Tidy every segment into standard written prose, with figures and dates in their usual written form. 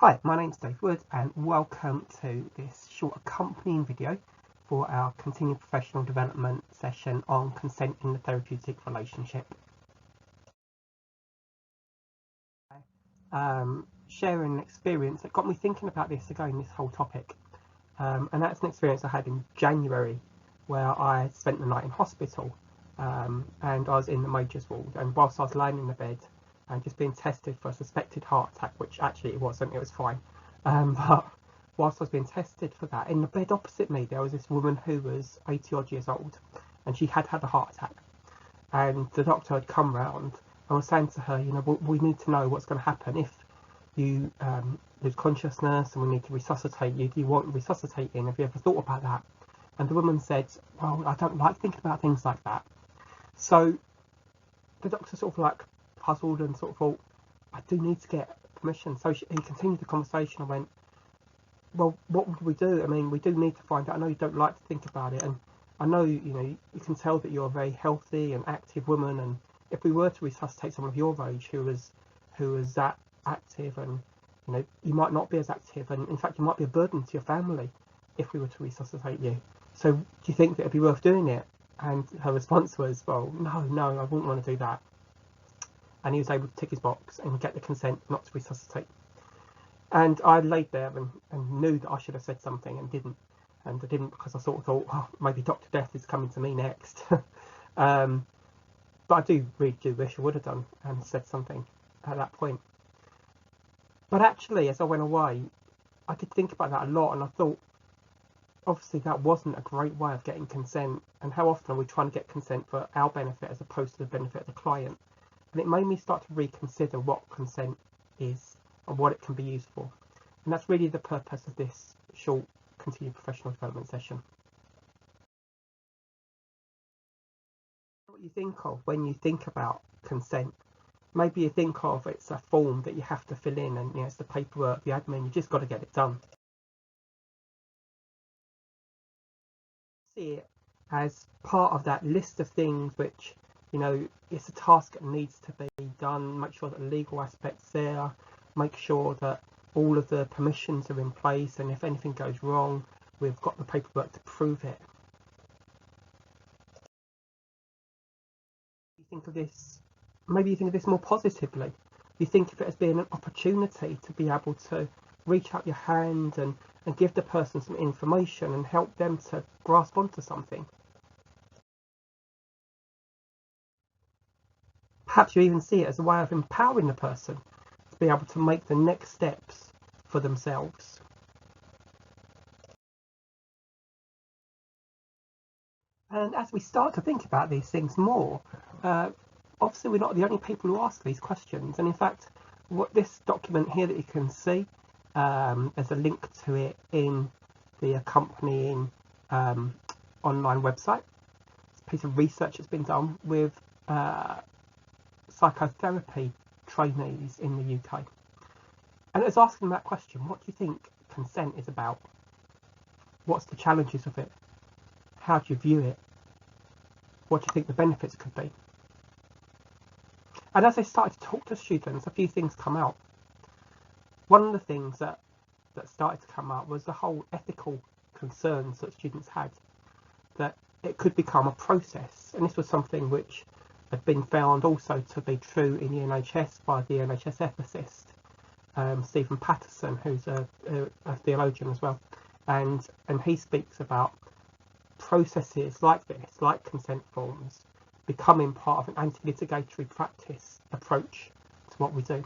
Hi, my name's Dave Wood and welcome to this short accompanying video for our continued professional development session on consent in the therapeutic relationship. Sharing an experience that got me thinking about this whole topic, and that's an experience I had in January where I spent the night in hospital, and I was in the majors ward, and whilst I was lying in the bed and just being tested for a suspected heart attack, which actually it wasn't, it was fine. But whilst I was being tested for that, in the bed opposite me, there was this woman who was 80 odd years old, and she had had a heart attack. And the doctor had come round and was saying to her, you know, we need to know what's going to happen if you lose consciousness and we need to resuscitate you. Do you want resuscitating? Have you ever thought about that? And the woman said, well, I don't like thinking about things like that. So the doctor sort of like puzzled and sort of thought, I do need to get permission. So he continued the conversation and went, well, what would we do? I mean, we do need to find out. I know you don't like to think about it, and I know, you know, you can tell that you're a very healthy and active woman, and if we were to resuscitate someone of your age who was that active, and you know, you might not be as active, and in fact you might be a burden to your family if we were to resuscitate you. So do you think that it'd be worth doing it? And her response was, well, no, I wouldn't want to do that. And he was able to tick his box and get the consent not to resuscitate. And I laid there and knew that I should have said something and didn't. And I didn't because I sort of thought, oh, maybe Dr. Death is coming to me next. But I really do wish I would have done and said something at that point. But actually, as I went away, I did think about that a lot, and I thought, obviously that wasn't a great way of getting consent. And how often are we trying to get consent for our benefit as opposed to the benefit of the client? And it made me start to reconsider what consent is and what it can be used for. And that's really the purpose of this short continued professional development session. What you think of when you think about consent, maybe you think of it's a form that you have to fill in, and you know, it's the paperwork, the admin, you just got to get it done. See it as part of that list of things which, you know, it's a task that needs to be done. Make sure that the legal aspect's there, make sure that all of the permissions are in place, and if anything goes wrong, we've got the paperwork to prove it. You think of this, maybe you think of this more positively. You think of it as being an opportunity to be able to reach out your hand and give the person some information and help them to grasp onto something. Perhaps you even see it as a way of empowering the person to be able to make the next steps for themselves. And as we start to think about these things more, obviously we're not the only people who ask these questions. And in fact, what this document here that you can see, there's a link to it in the accompanying online website. It's a piece of research that's been done with psychotherapy trainees in the UK. And it's asking that question, what do you think consent is about? What's the challenges of it? How do you view it? What do you think the benefits could be? And as I started to talk to students, a few things come out. One of the things that started to come out was the whole ethical concerns that students had, that it could become a process. And this was something which had been found also to be true in the NHS by the NHS ethicist, Stephen Patterson, who's a theologian as well. And he speaks about processes like this, like consent forms, becoming part of an anti-litigatory practice approach to what we do.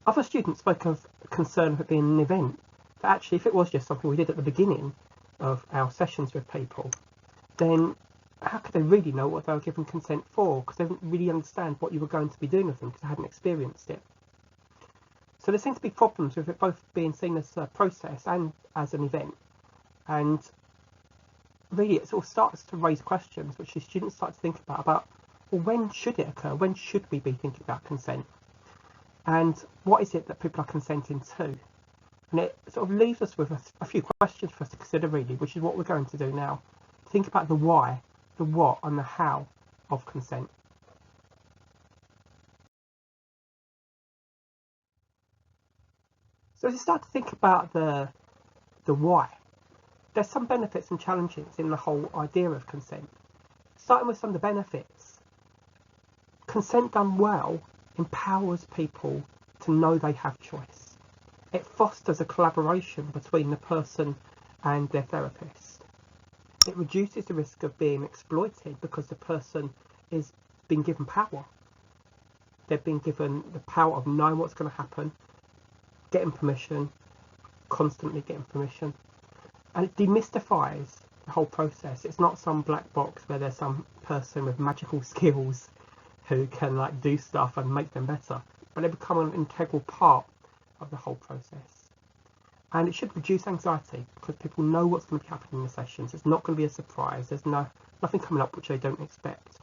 Other students spoke of concern of it being an event, but actually if it was just something we did at the beginning of our sessions with people, then how could they really know what they were given consent for? Because they didn't really understand what you were going to be doing with them because they hadn't experienced it. So there seem to be problems with it both being seen as a process and as an event. And really it sort of starts to raise questions which the students start to think about, well, when should it occur? When should we be thinking about consent? And what is it that people are consenting to? And it sort of leaves us with a few questions for us to consider, really, which is what we're going to do now. Think about the why, the what, and the how of consent. So as you start to think about the why, there's some benefits and challenges in the whole idea of consent. Starting with some of the benefits, consent done well empowers people to know they have choice. It fosters a collaboration between the person and their therapist. It reduces the risk of being exploited because the person is being given power. They've been given the power of knowing what's going to happen, getting permission, constantly getting permission. And it demystifies the whole process. It's not some black box where there's some person with magical skills who can like do stuff and make them better, but they become an integral part of the whole process. And it should reduce anxiety because people know what's going to be happening in the sessions. It's not going to be a surprise. There's nothing coming up which they don't expect.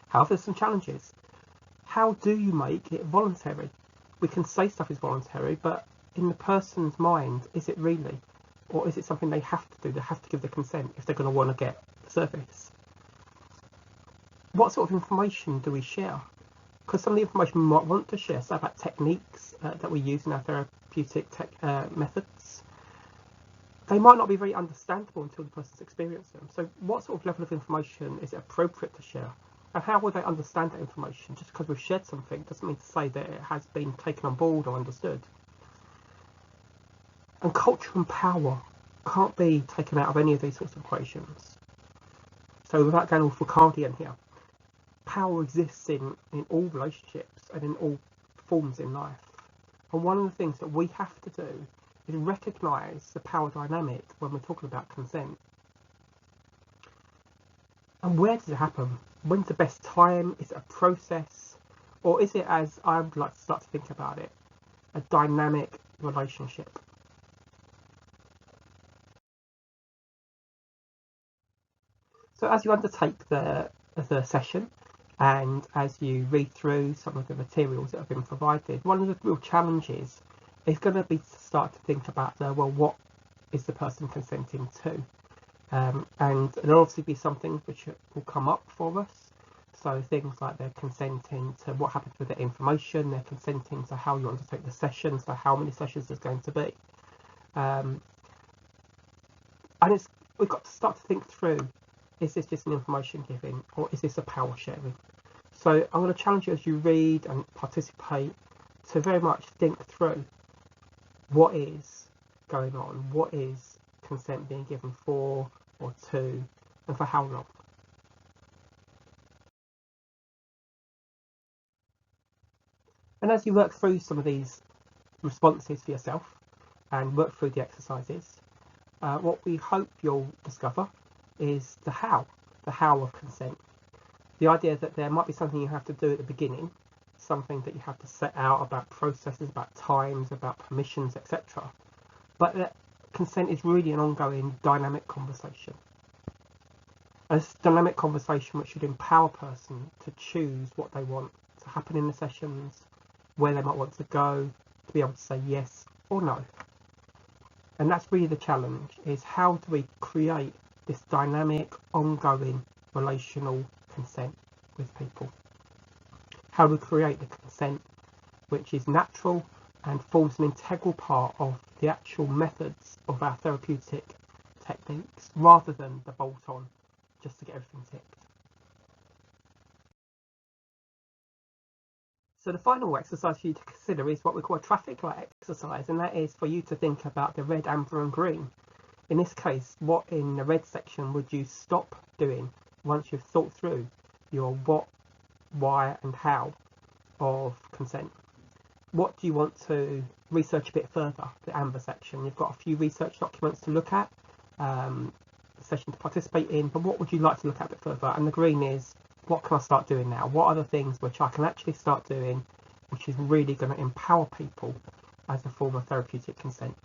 However, there's some challenges. How do you make it voluntary? We can say stuff is voluntary, but in the person's mind, is it really? Or is it something they have to do? They have to give the consent if they're going to want to get the service. What sort of information do we share? Because some of the information we might want to share, so about techniques that we use in our therapeutic methods, they might not be very understandable until the person's experienced them. So what sort of level of information is it appropriate to share? And how will they understand that information? Just because we've shared something doesn't mean to say that it has been taken on board or understood. And culture and power can't be taken out of any of these sorts of equations. So without going all Foucauldian here, power exists in all relationships and in all forms in life. And one of the things that we have to do is recognise the power dynamic when we're talking about consent. And where does it happen? When's the best time? Is it a process? Or is it, as I would like to start to think about it, a dynamic relationship? So as you undertake the session and as you read through some of the materials that have been provided, one of the real challenges is going to be to start to think about what is the person consenting to? And there'll obviously be some things which will come up for us. So things like they're consenting to what happens with the information, they're consenting to how you undertake the session, so how many sessions there's going to be. And we've got to start to think through, is this just an information giving or is this a power sharing? So I'm going to challenge you as you read and participate to very much think through what is going on, what is consent being given for or to, and for how long. And as you work through some of these responses for yourself and work through the exercises, what we hope you'll discover is the how of consent. The idea that there might be something you have to do at the beginning, something that you have to set out about processes, about times, about permissions, etc. But that consent is really an ongoing dynamic conversation. A dynamic conversation which should empower a person to choose what they want to happen in the sessions, where they might want to go, to be able to say yes or no. And that's really the challenge, is how do we create this dynamic, ongoing, relational consent with people? How do we create the consent which is natural and forms an integral part of the actual methods of our therapeutic techniques, rather than the bolt-on just to get everything ticked? So the final exercise for you to consider is what we call a traffic light exercise, and that is for you to think about the red, amber and green. In this case, what in the red section would you stop doing once you've thought through your what, why and how of consent? What do you want to research a bit further? The amber section, you've got a few research documents to look at, session to participate in, but what would you like to look at a bit further? And the green is, what can I start doing now? What are the things which I can actually start doing which is really going to empower people as a form of therapeutic consent?